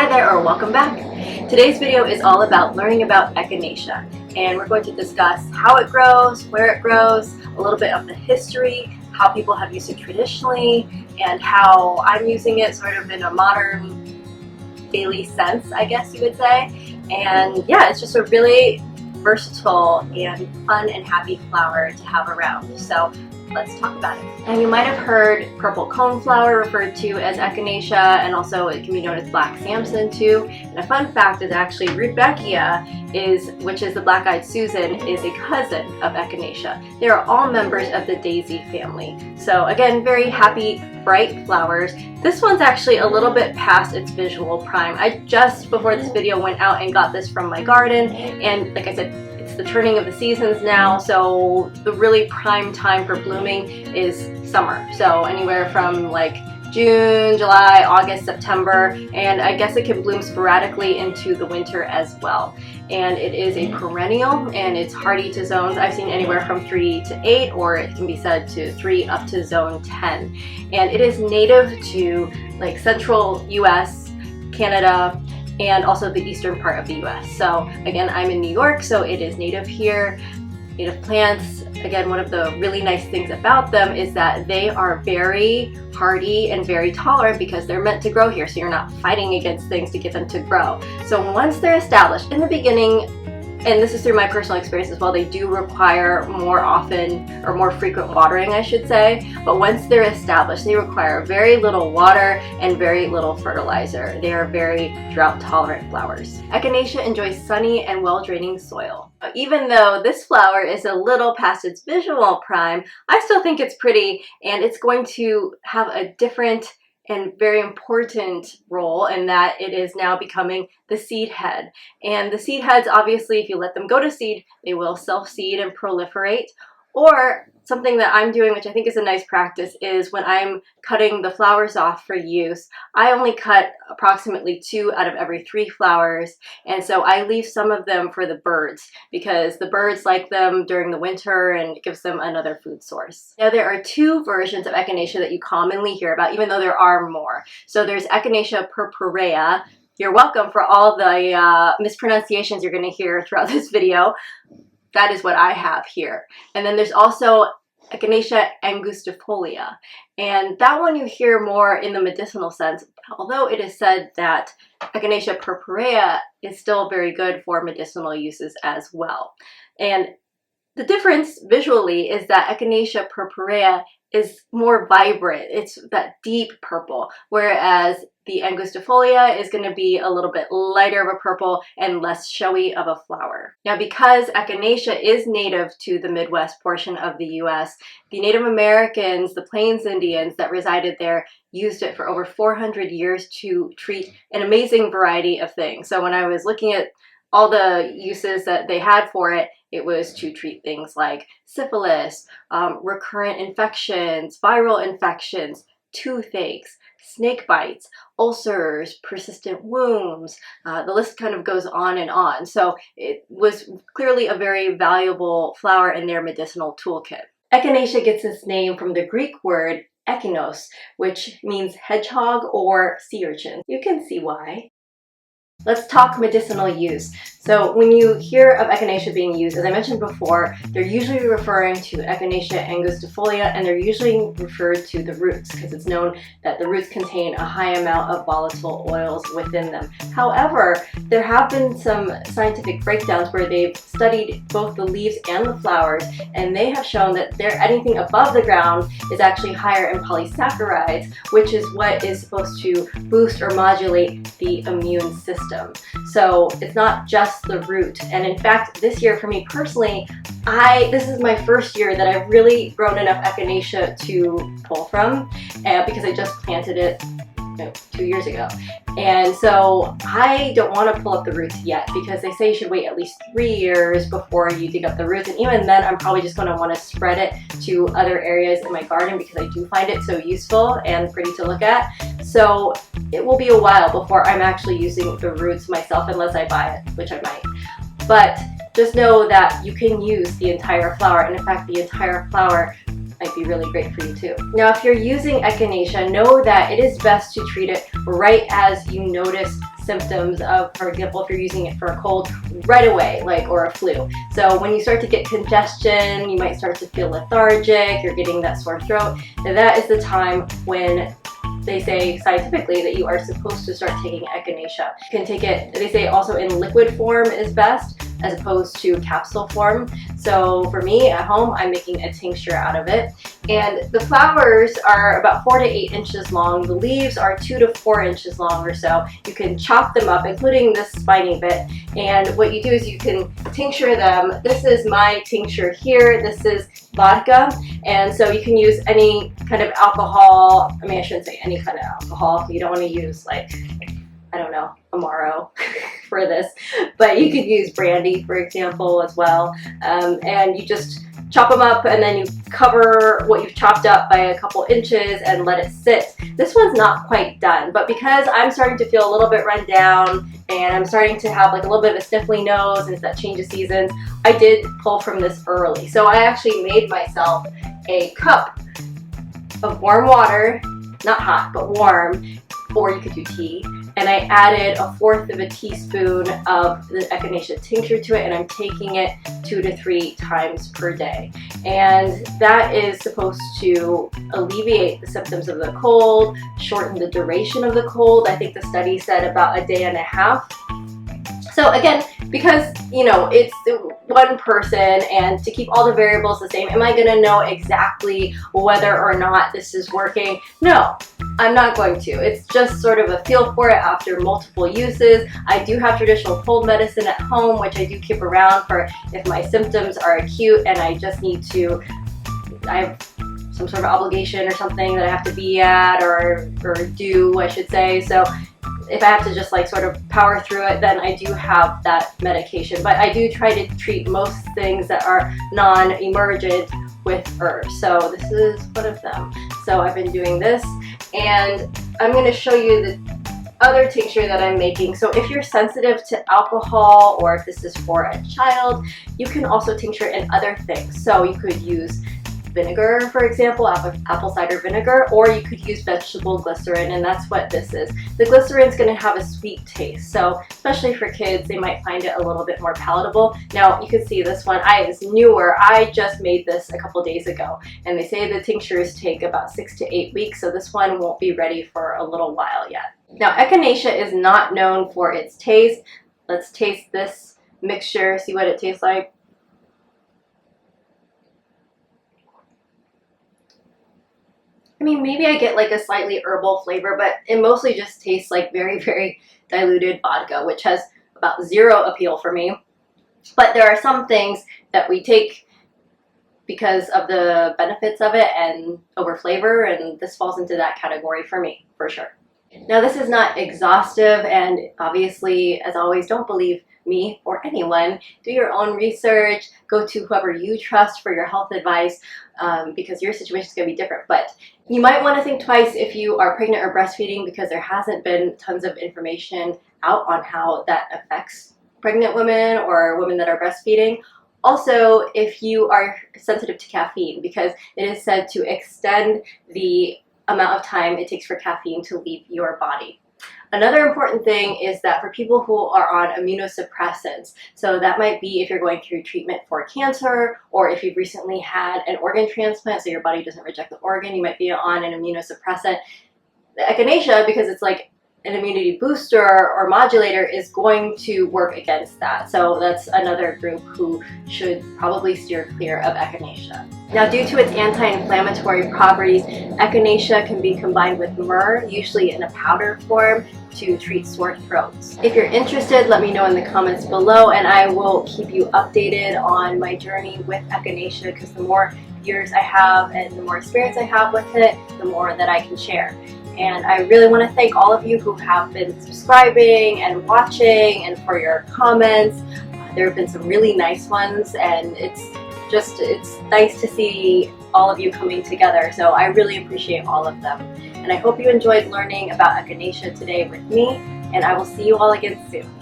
Hi there, or welcome back. Today's video is all about learning about Echinacea, and we're going to discuss how it grows, where it grows, a little bit of the history, how people have used it traditionally, and how I'm using it sort of in a modern daily sense, I guess you would say. And yeah, it's just a really versatile and fun and happy flower to have around. So let's talk about it. And you might have heard purple coneflower referred to as Echinacea, and also it can be known as black Samson too. And a fun fact is actually Rudbeckia, which is the black-eyed Susan, is a cousin of Echinacea. They are all members of the daisy family. So again, very happy, bright flowers. This one's actually a little bit past its visual prime. I just before this video went out and got this from my garden, and like I said, it's the turning of the seasons now, so the really prime time for blooming is summer. So anywhere from like June, July, August, September, and I guess it can bloom sporadically into the winter as well. And it is a perennial, and it's hardy to zones. I've seen anywhere from 3 to 8, or it can be said to 3 up to zone 10. And it is native to like central US, Canada, and also the eastern part of the US. So again, I'm in New York, so it is native here. Native plants, again, one of the really nice things about them is that they are very hardy and very tolerant because they're meant to grow here, so you're not fighting against things to get them to grow. So once they're established, in the beginning, and this is through my personal experience as well, they do require more often or more frequent watering, I should say. But once they're established, they require very little water and very little fertilizer. They are very drought-tolerant flowers. Echinacea enjoys sunny and well-draining soil. Even though this flower is a little past its visual prime, I still think it's pretty, and it's going to have a different and very important role in that it is now becoming the seed head. And the seed heads, obviously, if you let them go to seed, they will self-seed and proliferate. Or something that I'm doing, which I think is a nice practice, is when I'm cutting the flowers off for use, I only cut approximately 2 out of every 3 flowers, and so I leave some of them for the birds because the birds like them during the winter and it gives them another food source. Now there are 2 versions of Echinacea that you commonly hear about, even though there are more. So there's Echinacea purpurea. You're welcome for all the mispronunciations you're going to hear throughout this video. That is what I have here. And then there's also Echinacea angustifolia. And that one you hear more in the medicinal sense, although it is said that Echinacea purpurea is still very good for medicinal uses as well. And the difference visually is that Echinacea purpurea is more vibrant. It's that deep purple, whereas the angustifolia is going to be a little bit lighter of a purple and less showy of a flower. Now, because Echinacea is native to the Midwest portion of the US, the Native Americans, the Plains Indians that resided there, used it for over 400 years to treat an amazing variety of things. So when I was looking at all the uses that they had for it, it was to treat things like syphilis, recurrent infections, viral infections, toothaches, snake bites, ulcers, persistent wounds. The list kind of goes on and on. So it was clearly a very valuable flower in their medicinal toolkit. Echinacea gets its name from the Greek word echinos, which means hedgehog or sea urchin. You can see why. Let's talk medicinal use. So when you hear of Echinacea being used, as I mentioned before, they're usually referring to Echinacea angustifolia, and they're usually referred to the roots because it's known that the roots contain a high amount of volatile oils within them. However, there have been some scientific breakdowns where they've studied both the leaves and the flowers, and they have shown that anything above the ground is actually higher in polysaccharides, which is what is supposed to boost or modulate the immune system. So it's not just the root. And in fact, this year for me personally, this is my first year that I've really grown enough Echinacea to pull from, because I just planted it 2 years ago. And so I don't want to pull up the roots yet because they say you should wait at least 3 years before you dig up the roots. And even then, I'm probably just going to want to spread it to other areas in my garden because I do find it so useful and pretty to look at. So it will be a while before I'm actually using the roots myself, unless I buy it, which I might. But just know that you can use the entire flower, and in fact the entire flower might be really great for you too. Now, if you're using Echinacea, know that it is best to treat it right as you notice symptoms of, for example, if you're using it for a cold, right away, like, or a flu. So when you start to get congestion, you might start to feel lethargic, you're getting that sore throat, and that is the time when they say scientifically that you are supposed to start taking Echinacea. You can take it, they say also in liquid form is best as opposed to capsule form. So for me at home, I'm making a tincture out of it. And the flowers are about 4 to 8 inches long. The leaves are 2 to 4 inches long or so. You can chop them up, including this spiny bit. And what you do is you can tincture them. This is my tincture here. This is vodka. And so you can use any kind of alcohol. I mean, I shouldn't say any kind of alcohol. You don't want to use, like, I don't know, Amaro for this, but you could use brandy, for example, as well. And you just chop them up and then you cover what you've chopped up by a couple inches and let it sit. This one's not quite done, but because I'm starting to feel a little bit run down and I'm starting to have like a little bit of a sniffly nose and it's that change of seasons, I did pull from this early. So I actually made myself a cup of warm water, not hot, but warm, or you could do tea. And I added 1/4 of a teaspoon of the Echinacea tincture to it, and I'm taking it 2 to 3 times per day. And that is supposed to alleviate the symptoms of the cold, shorten the duration of the cold. I think the study said about 1.5 days. So again, because, you know, it's one person and to keep all the variables the same, am I going to know exactly whether or not this is working? No, I'm not going to. It's just sort of a feel for it after multiple uses. I do have traditional cold medicine at home, which I do keep around for if my symptoms are acute and I just need to, I have some sort of obligation or something that I have to be at or do, I should say. So if I have to just like sort of power through it, then I do have that medication. But I do try to treat most things that are non-emergent with herbs. So this is one of them. So I've been doing this, and I'm going to show you the other tincture that I'm making. So if you're sensitive to alcohol or if this is for a child, you can also tincture in other things. So you could use vinegar, for example, apple cider vinegar, or you could use vegetable glycerin, and that's what this is. The glycerin is going to have a sweet taste, so especially for kids, they might find it a little bit more palatable. Now, you can see this one, is newer. I just made this a couple days ago, and they say the tinctures take about 6 to 8 weeks, so this one won't be ready for a little while yet. Now, Echinacea is not known for its taste. Let's taste this mixture, see what it tastes like. I mean, maybe I get like a slightly herbal flavor, but it mostly just tastes like very, very diluted vodka, which has about 0 appeal for me. But there are some things that we take because of the benefits of it and over flavor, and this falls into that category for me, for sure. Now, this is not exhaustive, and obviously, as always, don't believe me or anyone. Do your own research, go to whoever you trust for your health advice, because your situation is going to be different. But you might want to think twice if you are pregnant or breastfeeding, because there hasn't been tons of information out on how that affects pregnant women or women that are breastfeeding. Also, if you are sensitive to caffeine, because it is said to extend the amount of time it takes for caffeine to leave your body. Another important thing is that for people who are on immunosuppressants, so that might be if you're going through treatment for cancer, or if you've recently had an organ transplant so your body doesn't reject the organ, you might be on an immunosuppressant. The Echinacea, because it's like an immunity booster or modulator, is going to work against that. So that's another group who should probably steer clear of Echinacea. Now, due to its anti-inflammatory properties, Echinacea can be combined with myrrh, usually in a powder form, to treat sore throats. If you're interested, let me know in the comments below, and I will keep you updated on my journey with Echinacea, because the more years I have and the more experience I have with it, the more that I can share. And I really want to thank all of you who have been subscribing and watching, and for your comments. There have been some really nice ones, and it's nice to see all of you coming together. So I really appreciate all of them. And I hope you enjoyed learning about Echinacea today with me, and I will see you all again soon.